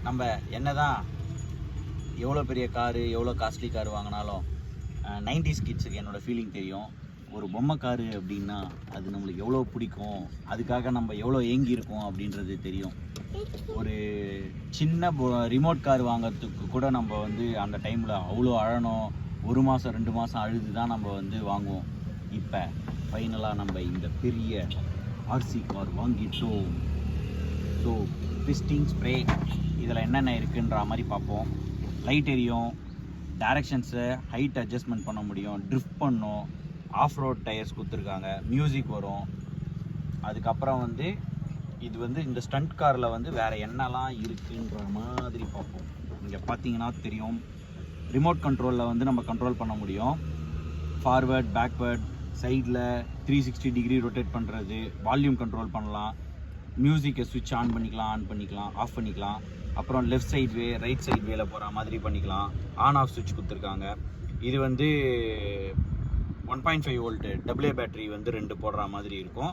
நம்ம என்னதான் எவ்வளோ பெரிய காரு எவ்வளோ காஸ்ட்லி கார் வாங்கினாலும் 90s கிட்ஸுக்கு என்னோடய ஃபீலிங் தெரியும். ஒரு பொம்மை காரு அப்படின்னா அது நம்மளுக்கு எவ்வளோ பிடிக்கும், அதுக்காக நம்ம எவ்வளோ ஏங்கியிருக்கோம் அப்படின்றது தெரியும். ஒரு சின்ன ரிமோட் கார் வாங்கிறதுக்கு கூட நம்ம வந்து அந்த டைமில் அவ்வளோ அழணும், 1 மாதம் 2 மாதம் அழுது தான் நம்ம வந்து வாங்குவோம். இப்போ ஃபைனலாக நம்ம இந்த பெரிய ஆர்சி கார் வாங்கிட்டோம். ஸோ பிஸ்டிங் ஸ்ப்ரே இதில் என்னென்ன இருக்குன்ற மாதிரி பார்ப்போம். லைட் எரியும், டைரக்ஷன்ஸை ஹைட் அட்ஜஸ்ட்மெண்ட் பண்ண முடியும், ட்ரிஃப்ட் பண்ணும், ஆஃப் ரோட் டயர்ஸ் கொடுத்துருக்காங்க, மியூசிக் வரும். அதுக்கப்புறம் வந்து இது வந்து இந்த ஸ்டண்ட் காரில் வந்து வேறு என்னெல்லாம் இருக்குன்ற மாதிரி பார்ப்போம். இங்கே பார்த்தீங்கன்னா தெரியும், ரிமோட் கண்ட்ரோலில் வந்து நம்ம கண்ட்ரோல் பண்ண முடியும். ஃபார்வேர்ட், பேக்வேர்ட், சைடில் 360 டிகிரி ரொட்டேட் பண்ணுறது, வால்யூம் கண்ட்ரோல் பண்ணலாம், மியூசிக்கை ஸ்விட்ச் ஆன் பண்ணிக்கலாம், ஆஃப் பண்ணிக்கலாம். அப்புறம் லெஃப்ட் சைட் வே, ரைட் சைட் வேல போகிற மாதிரி பண்ணிக்கலாம். ஆன் ஆஃப் சுவிட்ச் கொடுத்துருக்காங்க. இது வந்து 1.5 வோல்ட்டு AA பேட்டரி வந்து 2 போடுற மாதிரி இருக்கும்.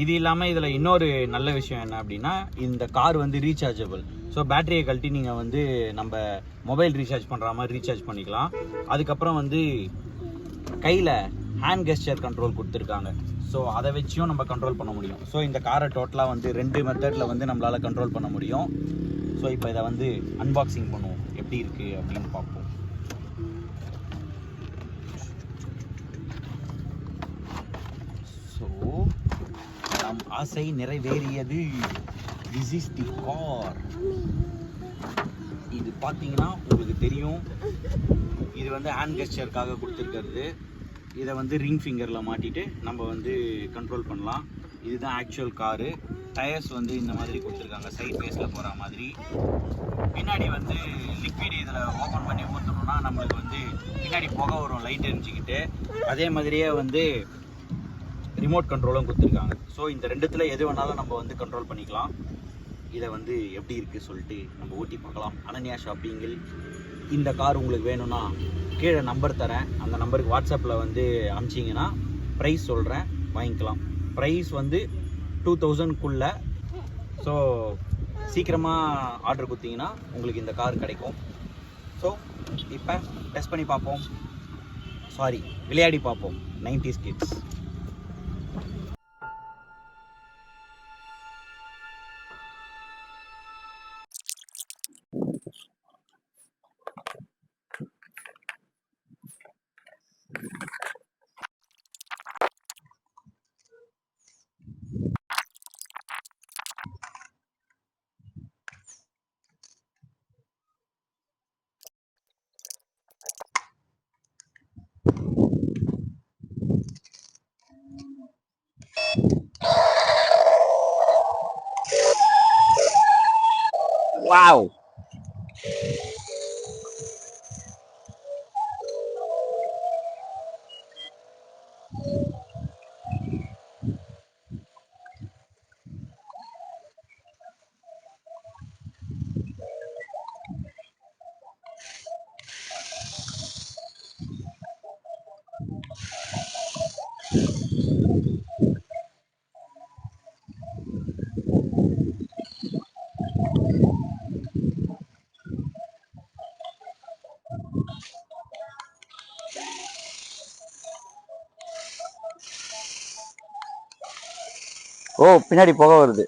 இது இல்லாமல் இதில் இன்னொரு நல்ல விஷயம் என்ன அப்படின்னா, இந்த கார் வந்து ரீசார்ஜபிள். ஸோ பேட்டரியை கழட்டி நீங்கள் வந்து நம்ம மொபைல் ரீசார்ஜ் பண்ணுற மாதிரி ரீசார்ஜ் பண்ணிக்கலாம். அதுக்கப்புறம் வந்து கையில் ஹேண்ட் கெஸ்டர் கண்ட்ரோல் கொடுத்துருக்காங்க. ஸோ அதை வச்சும் நம்ம கண்ட்ரோல் பண்ண முடியும். ஸோ இந்த காரை டோட்டலாக வந்து 2 மெத்தடில் வந்து நம்மளால் கண்ட்ரோல் பண்ண முடியும். ஸோ இப்போ இதை வந்து அன்பாக்சிங் பண்ணுவோம், எப்படி இருக்குது அப்படின்னு பார்ப்போம். ஸோ நம் ஆசை நிறைவேறியது. This is the car. இது பார்த்தீங்கன்னா உங்களுக்கு தெரியும், இது வந்து ஹேண்ட் கெஸ்டருக்காக கொடுத்துருக்கிறது. இதை வந்து ரிங் ஃபிங்கரில் மாட்டிட்டு நம்ம வந்து கண்ட்ரோல் பண்ணலாம். இதுதான் ஆக்சுவல் காரு. டயர்ஸ் வந்து இந்த மாதிரி கொடுத்துருக்காங்க, சைட் பேஸில் போகிற மாதிரி. பின்னாடி வந்து லிக்விட் இதில் ஓப்பன் பண்ணி ஊற்றணும்னா நம்மளுக்கு வந்து பின்னாடி புகை வரும், லைட் எரிஞ்சிக்கிட்டு. அதே மாதிரியே வந்து ரிமோட் கண்ட்ரோலும் கொடுத்துருக்காங்க. ஸோ இந்த ரெண்டுத்தில் எது வேணாலும் நம்ம வந்து கண்ட்ரோல் பண்ணிக்கலாம். இதை வந்து எப்படி இருக்குது சொல்லிட்டு நம்ம ஊட்டி பார்க்கலாம். அனன்யா ஷாப்பிங்கில் இந்த கார் உங்களுக்கு வேணும்னா கீழே நம்பர் தரேன், அந்த நம்பருக்கு வாட்ஸ்அப்பில் வந்து அனுப்பிச்சிங்கன்னா ப்ரைஸ் சொல்கிறேன், வாங்கிக்கலாம். ப்ரைஸ் வந்து 2000க்குள்ளே. ஸோ சீக்கிரமாக ஆர்டர் கொடுத்தீங்கன்னா உங்களுக்கு இந்த கார் கிடைக்கும். ஸோ இப்போ டெஸ்ட் பண்ணி பார்ப்போம், விளையாடி பார்ப்போம் 90s கிட்ஸ். Wow! ஓ, பின்னாடி புகை வருது.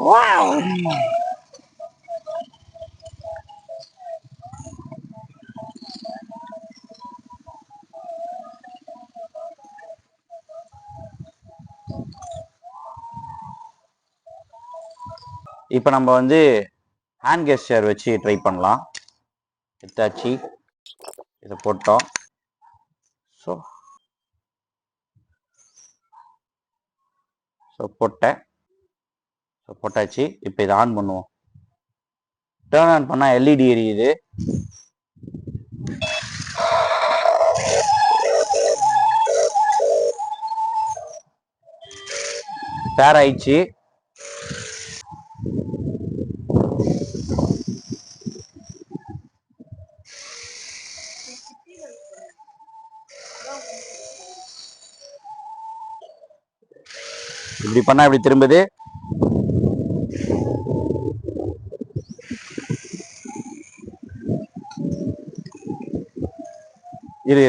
Wow! இப்போ நம்ம வந்து ஹேண்ட் கெஸ்டர் வச்சு ட்ரை பண்ணலாம். எடுத்தாச்சு, இதை போட்டோம். ஸோ போட்டேன். போட்டாச்சு. இப்போ இதை ஆன் பண்ணுவோம். டேர்ன் ஆன் பண்ணால் எல்இடி எரியுது. பேர் ஆயிடுச்சு. இப்படி பண்ணா இப்படி திரும்புது. இரு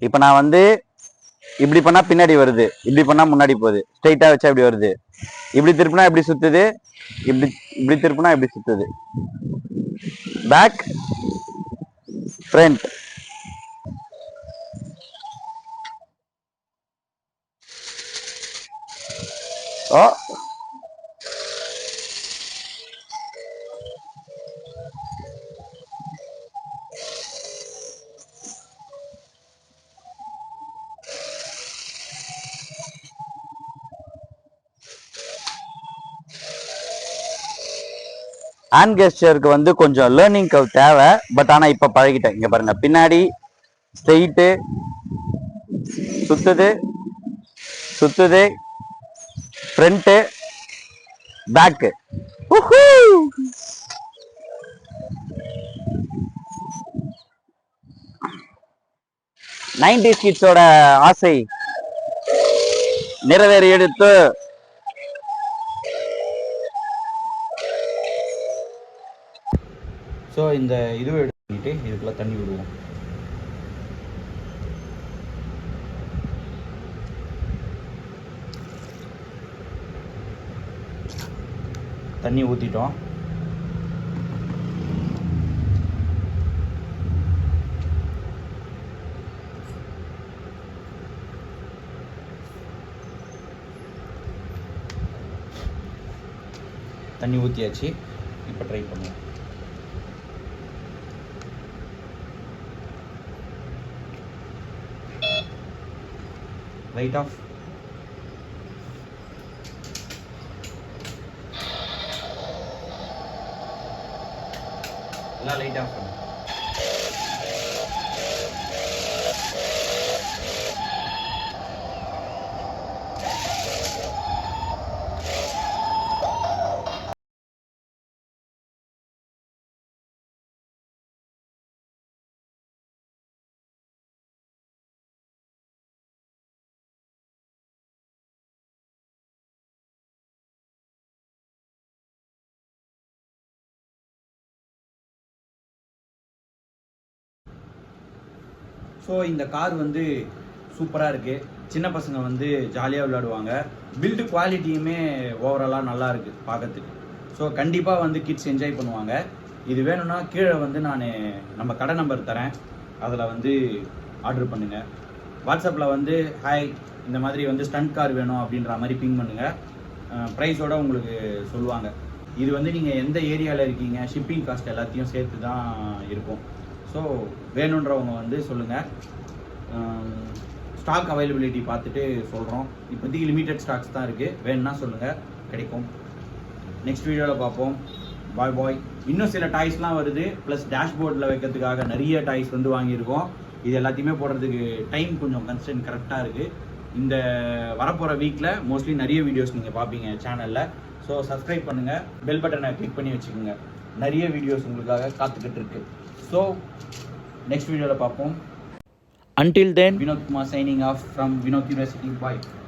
இப்ப நான் வந்து இப்படி பண்ணா பின்னாடி வருது, இப்படி பண்ணா முன்னாடி போகுது. ஸ்ட்ரைட்டா வச்சா இப்படி வருது. இப்படி திருப்பினா இப்படி சுத்துது, இப்படி இப்படி திருப்பினா இப்படி சுத்துது. Back front. ஓ ஹேண்ட் கெஸ்டருக்கு வந்து கொஞ்சம் லேர்னிங் கர்வ் தேவை. பட் ஆனா இப்ப பழகிட்டேன். இங்க பாருங்க, பின்னாடி ஸ்ட்ரெயிட்டு சுத்துது, சுத்துது, ஃப்ரண்ட், பேக். 90s கிட்ஸோட ஆசை நிறைவேறி எடுத்து. ஸோ இந்த இதுவை எடுத்துக்கிட்டு இதுக்குள்ள தண்ணி விடுவோம். தண்ணி ஊற்றிட்டோம். தண்ணி ஊற்றியாச்சு. இப்போ ட்ரை பண்ணுவோம். Light off. எல்லாம் லைட் ஆஃப் பண்ணு. ஸோ இந்த கார் வந்து சூப்பராக இருக்குது. சின்ன பசங்க வந்து ஜாலியாக விளையாடுவாங்க. பில்டு குவாலிட்டியுமே ஓவராலாக நல்லா இருக்குது பார்க்கறதுக்கு. ஸோ கண்டிப்பாக வந்து கிட்ஸ் என்ஜாய் பண்ணுவாங்க. இது வேணும்னா கீழே வந்து நான் நம்ம கடை நம்பர் தரேன், அதில் வந்து ஆர்டர் பண்ணுங்கள். வாட்ஸ்அப்பில் வந்து ஹாய் இந்த மாதிரி வந்து ஸ்டண்ட் கார் வேணும் அப்படின்ற மாதிரி பிங் பண்ணுங்கள். ப்ரைஸோடு உங்களுக்கு சொல்லுவாங்க. இது வந்து நீங்கள் எந்த ஏரியாவில் இருக்கீங்க, ஷிப்பிங் காஸ்ட் எல்லாத்தையும் சேர்த்து தான் இருக்கும். ஸோ வேணுன்றவங்க வந்து சொல்லுங்கள். ஸ்டாக் அவைலபிலிட்டி பார்த்துட்டு சொல்கிறோம். இப்போதைக்கு லிமிட்டட் ஸ்டாக்ஸ் தான் இருக்குது. வேணும்னா சொல்லுங்கள், கிடைக்கும். நெக்ஸ்ட் வீடியோவில் பார்ப்போம். பாய் பாய். இன்னும் சில டாய்ஸ்லாம் வருது. ப்ளஸ் டேஷ்போர்டில் வைக்கிறதுக்காக நிறைய டாய்ஸ் வந்து வாங்கியிருக்கோம். இது எல்லாத்தையுமே போடுறதுக்கு டைம் கொஞ்சம் கன்ஸ்டன்ட் கரெக்டாக இருக்குது. இந்த வரப்போகிற வீக்கில் மோஸ்ட்லி நிறைய வீடியோஸ் நீங்கள் பார்ப்பீங்க சேனலில். ஸோ சப்ஸ்கிரைப் பண்ணுங்கள், பெல் பட்டனை கிளிக் பண்ணி வச்சுக்கோங்க. நிறைய வீடியோஸ் உங்களுக்காக காத்துக்கிட்டு இருக்கு. ஸோ நெக்ஸ்ட் வீடியோவில் பார்ப்போம். Until then, Vinod Kumar signing off from Vinod University. Bye.